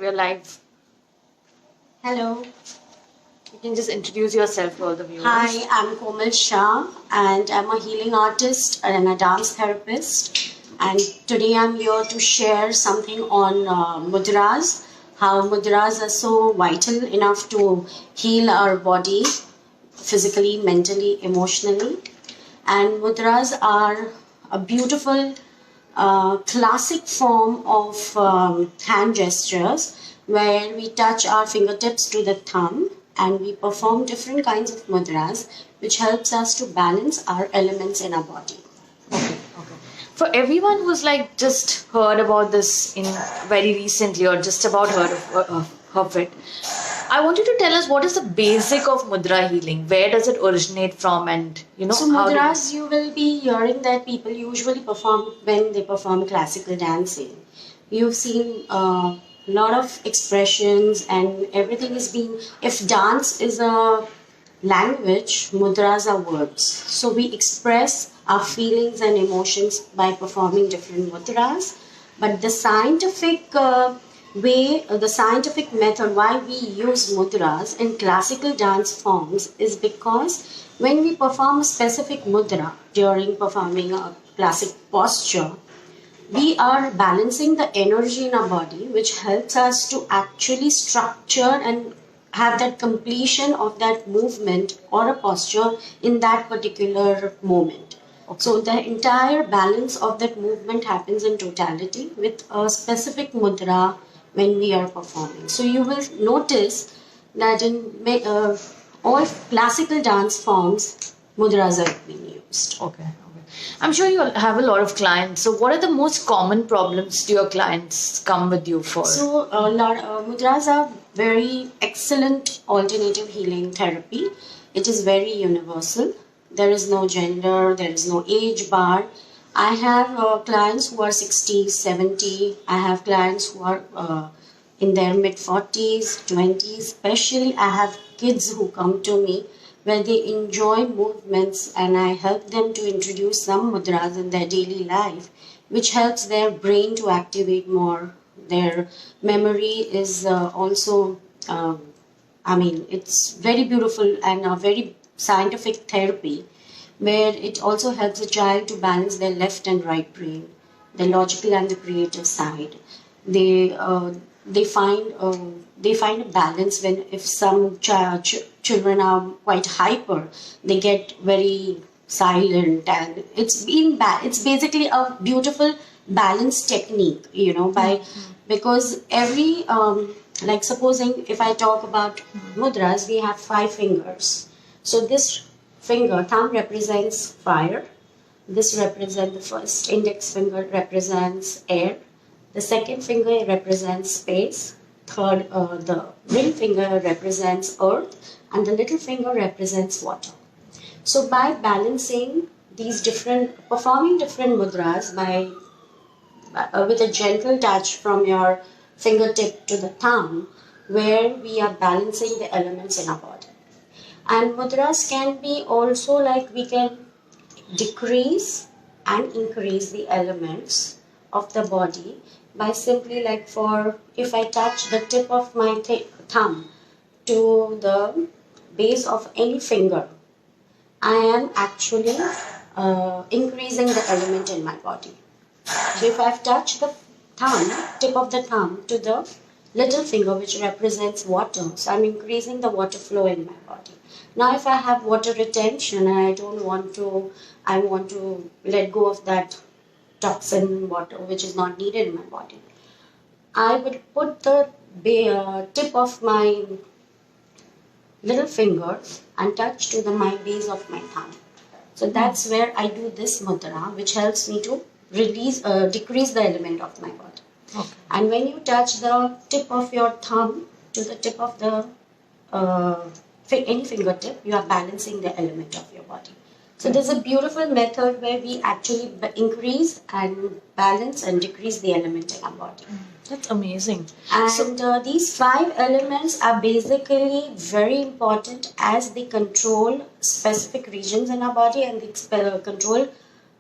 we're live. Hello. You can just introduce yourself to all the viewers. Hi, I'm Komal Shah and I'm a healing artist and a dance therapist. And today I'm here to share something on mudras, how mudras are so vital enough to heal our body physically, mentally, emotionally. And mudras are a beautiful classic form of hand gestures where we touch our fingertips to the thumb and we perform different kinds of mudras which helps us to balance our elements in our body. Okay. For everyone who's like just heard about this in very recently or just about heard of it, I want you to tell us what is the basic of mudra healing? Where does it originate from, and So mudras you will be hearing that people usually perform when they perform classical dancing. You've seen a lot of expressions and everything is being, if dance is a language, mudras are words. So we express our feelings and emotions by performing different mudras. But the scientific the scientific method why we use mudras in classical dance forms is because when we perform a specific mudra during performing a classic posture, we are balancing the energy in our body, which helps us to actually structure and have that completion of that movement or a posture in that particular moment. Okay. So the entire balance of that movement happens in totality with a specific mudra when we are performing. So you will notice that in all classical dance forms, mudras are being used. Okay. I'm sure you have a lot of clients. So what are the most common problems do your clients come with you for? So mudras are very excellent alternative healing therapy. It is very universal. There is no gender, there is no age bar. I have clients who are 60, 70. I have clients who are in their mid 40s, 20s. Especially I have kids who come to me where they enjoy movements and I help them to introduce some mudras in their daily life, which helps their brain to activate more. Their memory is also, it's very beautiful and a very scientific therapy where it also helps a child to balance their left and right brain, the logical and the creative side. They find a balance when if some children are quite hyper, they get very silent, and it's basically a beautiful balance technique, because every like supposing if I talk about mudras, we have 5 fingers. So this thumb represents fire. This represents the first index finger represents air. The second finger represents space. Third, the ring finger represents earth, and the little finger represents water. So by balancing these performing different mudras with a gentle touch from your fingertip to the thumb, where we are balancing the elements in our body. And mudras can be also like we can decrease and increase the elements of the body by simply like if I touch the tip of my thumb to the base of any finger, I am actually increasing the element in my body. So if I've touched the tip of the thumb to the little finger which represents water, so I'm increasing the water flow in my body. Now if I have water retention and I want to let go of that toxin water which is not needed in my body, I would put the tip of my little finger and touch to my base of my thumb. So that's where I do this mudra, which helps me to decrease the element of my body. Okay. And when you touch the tip of your thumb to the tip of the any fingertip, you are balancing the element of your body. So there's a beautiful method where we actually increase and balance and decrease the element in our body. That's amazing. And these 5 elements are basically very important as they control specific regions in our body and they control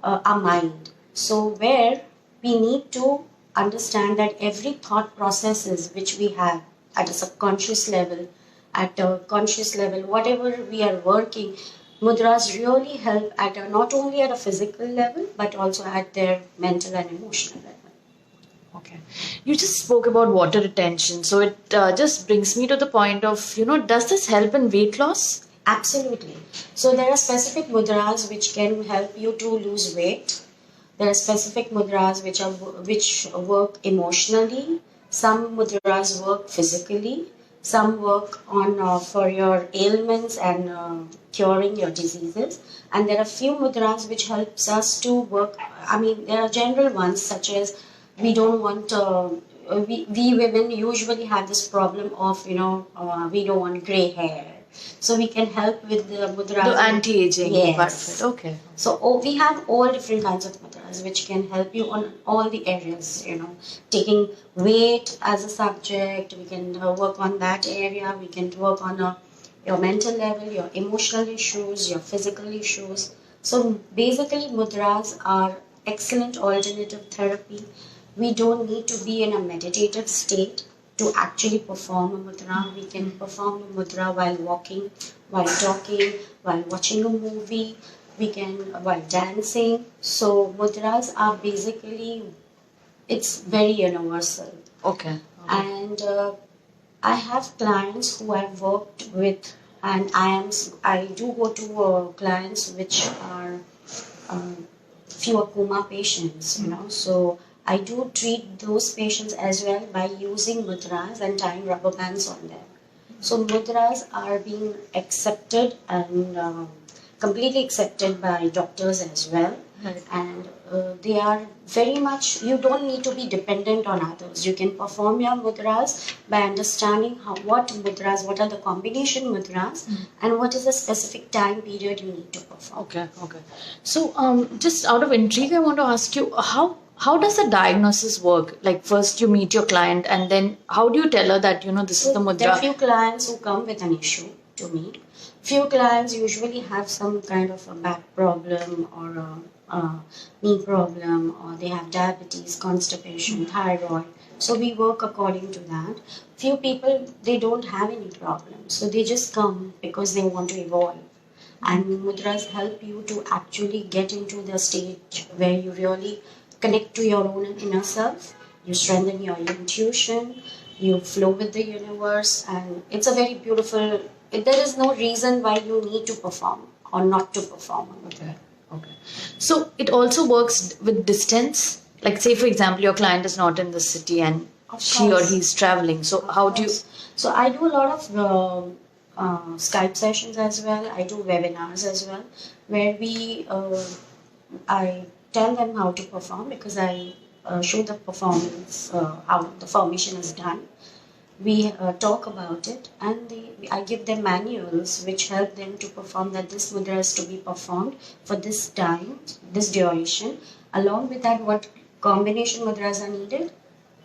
our mind. So where we need to understand that every thought processes which we have at a subconscious level, at a conscious level, whatever we are working, mudras really help at a, not only at a physical level but also at their mental and emotional level. Okay. You just spoke about water retention. So it just brings me to the point of, does this help in weight loss? Absolutely. So there are specific mudras which can help you to lose weight. There are specific mudras which work emotionally. Some mudras work physically. Some work on for your ailments and curing your diseases. And there are few mudras which helps us to work. I mean, there are general ones such as we don't want. We women usually have this problem of we don't want gray hair, so we can help with the mudras. The anti-aging part of Yes. it. Okay. So we have all different kinds of mudras which can help you on all the areas. Taking weight as a subject, we can work on that area. We can work on your mental level, your emotional issues, your physical issues. So basically, mudras are excellent alternative therapy. We don't need to be in a meditative state to actually perform a mudra. We can perform a mudra while walking, while talking, while watching a movie. We can while dancing. So mudras are basically, it's very universal. Okay. And I have clients who I've worked with, and I do go to clients which are few coma patients, So I do treat those patients as well by using mudras and tying rubber bands on them. So mudras are being accepted and completely accepted by doctors as well. Right. And they are very much, you don't need to be dependent on others. You can perform your mudras by understanding what are the combination mudras, and what is the specific time period you need to perform. Okay. Okay. So just out of intrigue, I want to ask you how does the diagnosis work? Like first you meet your client, and then how do you tell her that this is the mudra? There are few clients who come with an issue to me. Few clients usually have some kind of a back problem or a knee problem, or they have diabetes, constipation, thyroid. So we work according to that. Few people, they don't have any problems, so they just come because they want to evolve. And mudras help you to actually get into the stage where you really connect to your own inner self. You strengthen your intuition, you flow with the universe, and it's a very beautiful. There is no reason why you need to perform or not to perform. Okay. Okay. So it also works with distance. Like say for example, your client is not in the city and Of she or course. he is traveling. So how do you? So I do a lot of Skype sessions as well. I do webinars as well, where I tell them how to perform, because I show the performance, how the formation is done. We talk about it, and I give them manuals which help them to perform, that this mudra is to be performed for this time, this duration. Along with that, what combination mudras are needed,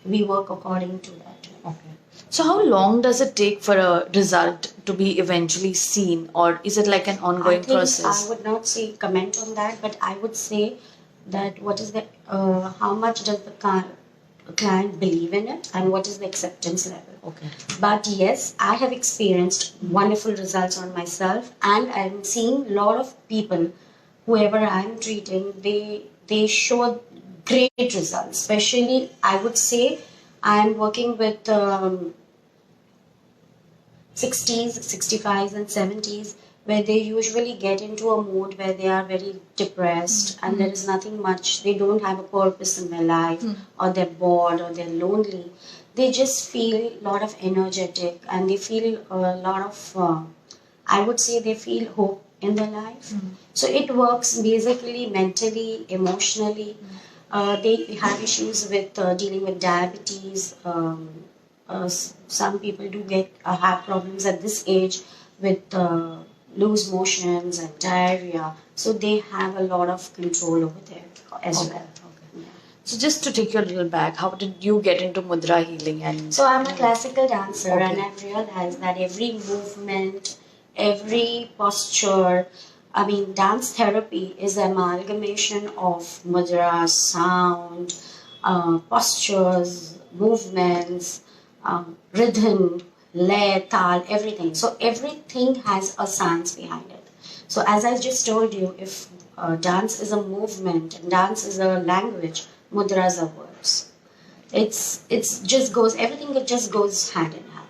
we work according to that. Okay. So how long does it take for a result to be eventually seen, or is it like an ongoing process? I would not say comment on that, but I would say that what is the how much does the client believe in it, and what is the acceptance level. Okay. But yes, I have experienced wonderful results on myself, and I'm seeing a lot of people, whoever I'm treating, they show great results. Especially, I would say, I'm working with 60s, 65s, and 70s, where they usually get into a mood where they are very depressed and there is nothing much, they don't have a purpose in their life, or they're bored or they're lonely. They just feel a lot of energetic, and they feel a lot of, I would say they feel hope in their life. So it works basically mentally, emotionally. They have issues with dealing with diabetes. Some people do have problems at this age with loose motions and diarrhea. So they have a lot of control over there as well. Okay. So just to take you a little back, how did you get into mudra healing? And So I'm a classical dancer, Okay. and I've realized that every movement, every posture, dance therapy is an amalgamation of mudra, sound, postures, movements, rhythm, lay, tal, everything. So everything has a science behind it. So as I just told you, if dance is a movement and dance is a language, mudras are words. It's just goes, everything, it just goes hand in hand.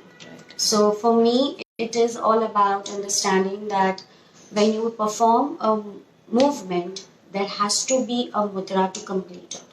So for me, it is all about understanding that when you perform a movement, there has to be a mudra to complete it.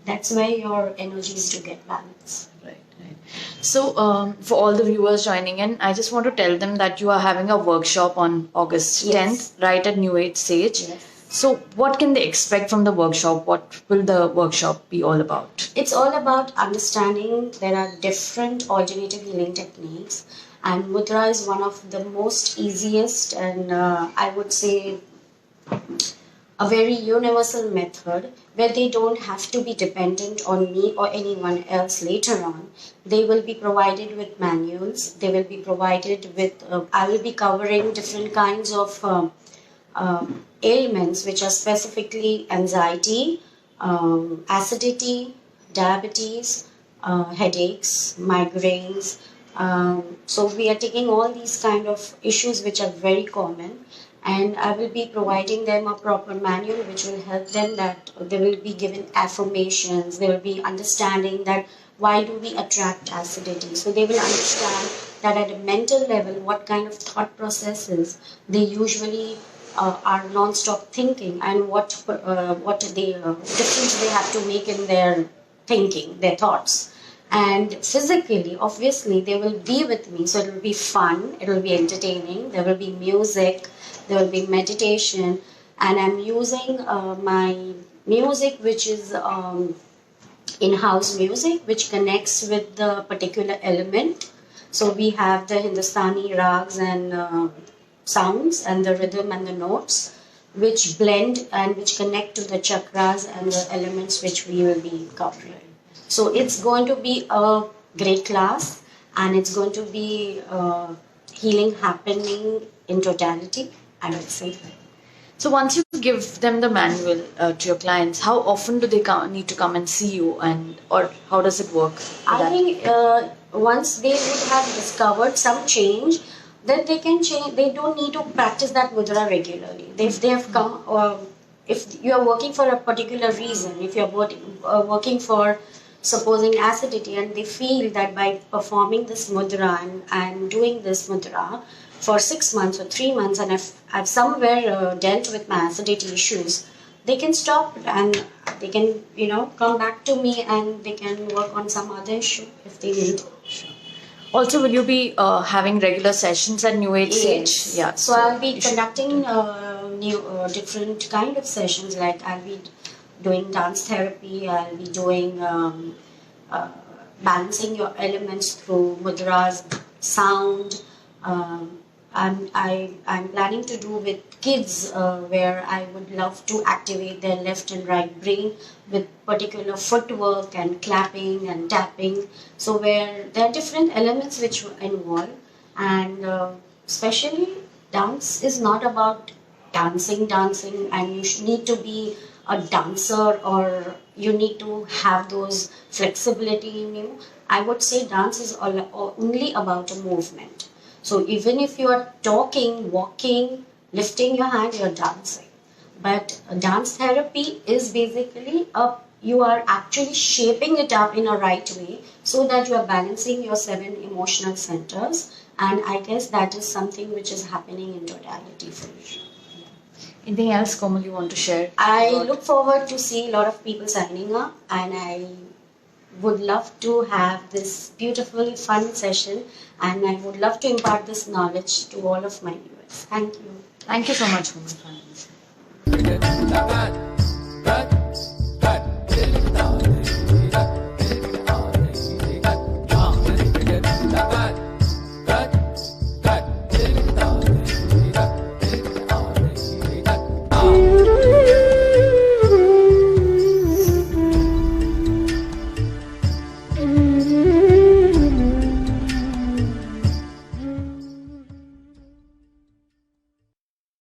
That's where your energies to get balance. Right, right. So, for all the viewers joining in, I just want to tell them that you are having a workshop on August 10th, right at New Age Sage. Yes. So, what can they expect from the workshop? What will the workshop be all about? It's all about understanding there are different alternative healing techniques, and mudra is one of the most easiest and I would say a very universal method where they don't have to be dependent on me or anyone else later on. They will be provided with manuals, they will be provided with, I will be covering different kinds of ailments which are specifically anxiety, acidity, diabetes, headaches, migraines. So we are taking all these kind of issues which are very common, and I will be providing them a proper manual which will help them, that they will be given affirmations, they will be understanding that why do we attract acidity. So they will understand that at a mental level what kind of thought processes they usually are non-stop thinking, and what the difference they have to make in their thinking, their thoughts. And physically, obviously, they will be with me, so it will be fun, it will be entertaining, there will be music, there will be meditation, and I'm using my music which is in-house music which connects with the particular element. So we have the Hindustani rags and sounds and the rhythm and the notes which blend and which connect to the chakras and the elements which we will be covering. So it's going to be a great class, and it's going to be healing happening in totality, I would say. So, once you give them the manual to your clients, how often do they need to come and see you, and or how does it work? I think once they would have discovered some change, then they can change. They don't need to practice that mudra regularly. If they have come, if you are working for a particular reason, if you are working for supposing acidity, and they feel that by performing this mudra and doing this mudra for 6 months or 3 months, and I've somewhere dealt with my acidity issues, they can stop and they can, come back to me and they can work on some other issue if they need. Also, will you be having regular sessions at New Age Sage? Yes. Yeah. So I'll be conducting different kind of sessions. Like I'll be doing dance therapy. I'll be doing balancing your elements through mudras, sound. I'm planning to do with kids where I would love to activate their left and right brain with particular footwork and clapping and tapping. So where there are different elements which involve, and especially dance is not about dancing, and you need to be a dancer or you need to have those flexibility in you. I would say dance is only about a movement. So even if you are talking, walking, lifting your hand, you're dancing. But dance therapy is basically you are actually shaping it up in a right way so that you are balancing your 7 emotional centers. And I guess that is something which is happening in totality for you. Anything else, Komal, you want to share? I look forward to see a lot of people signing up, and I would love to have this beautiful, fun session, and I would love to impart this knowledge to all of my viewers. Thank you. Thank you so much, Komal.